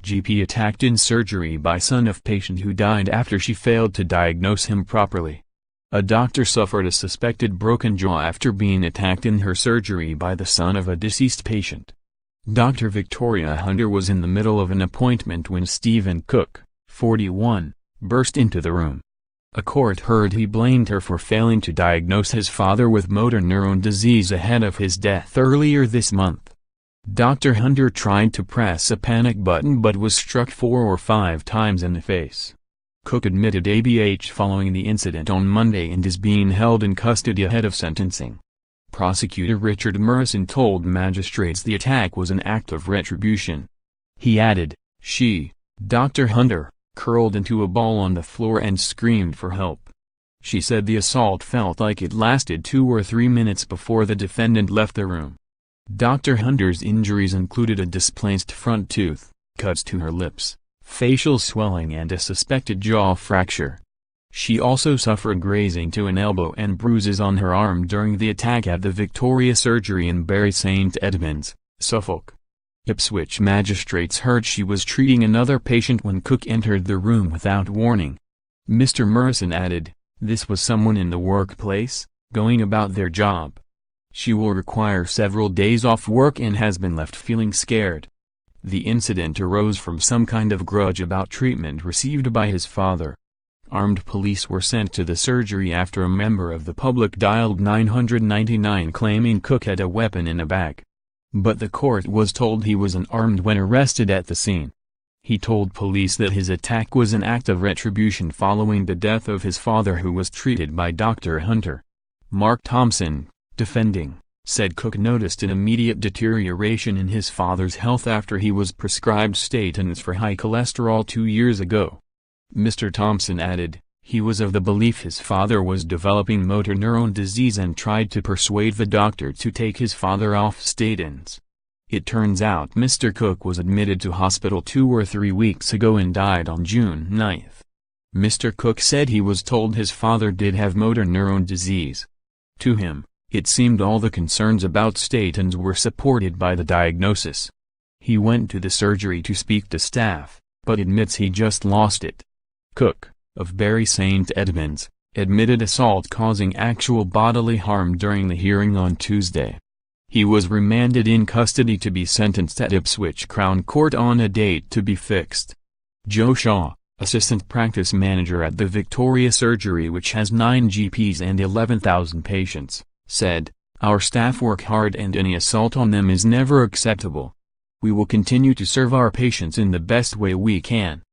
GP attacked in surgery by son of patient who died after she failed to diagnose him properly. A doctor suffered a suspected broken jaw after being attacked in her surgery by the son of a deceased patient. Dr. Victoria Hunter was in the middle of an appointment when Stephen Cook, 41, burst into the room. A court heard he blamed her for failing to diagnose his father with motor neurone disease ahead of his death earlier this month. Dr. Hunter tried to press a panic button but was struck 4 or 5 times in the face. Cook admitted ABH following the incident on Monday and is being held in custody ahead of sentencing. Prosecutor Richard Murrison told magistrates the attack was an act of retribution. He added, "She, Dr. Hunter, curled into a ball on the floor and screamed for help. She said the assault felt like it lasted 2 or 3 minutes before the defendant left the room." Dr. Hunter's injuries included a displaced front tooth, cuts to her lips, facial swelling and a suspected jaw fracture. She also suffered grazing to an elbow and bruises on her arm during the attack at the Victoria Surgery in Bury St Edmunds, Suffolk. Ipswich magistrates heard she was treating another patient when Cook entered the room without warning. Mr. Murrison added, "This was someone in the workplace, going about their job. She will require several days off work and has been left feeling scared." The incident arose from some kind of grudge about treatment received by his father. Armed police were sent to the surgery after a member of the public dialed 999 claiming Cook had a weapon in a bag. But the court was told he was unarmed when arrested at the scene. He told police that his attack was an act of retribution following the death of his father who was treated by Dr. Hunter. Mark Thompson, defending, said Cook noticed an immediate deterioration in his father's health after he was prescribed statins for high cholesterol 2 years ago. Mr. Thompson added, he was of the belief his father was developing motor neurone disease and tried to persuade the doctor to take his father off statins. It turns out Mr. Cook was admitted to hospital 2 or 3 weeks ago and died on June 9. Mr. Cook said he was told his father did have motor neurone disease. To him, it seemed all the concerns about statins were supported by the diagnosis. He went to the surgery to speak to staff, but admits he just lost it. Cook, of Bury St Edmunds, admitted assault causing actual bodily harm during the hearing on Tuesday. He was remanded in custody to be sentenced at Ipswich Crown Court on a date to be fixed. Joe Shaw, assistant practice manager at the Victoria Surgery which has 9 GPs and 11,000 patients, said, "Our staff work hard and any assault on them is never acceptable. We will continue to serve our patients in the best way we can."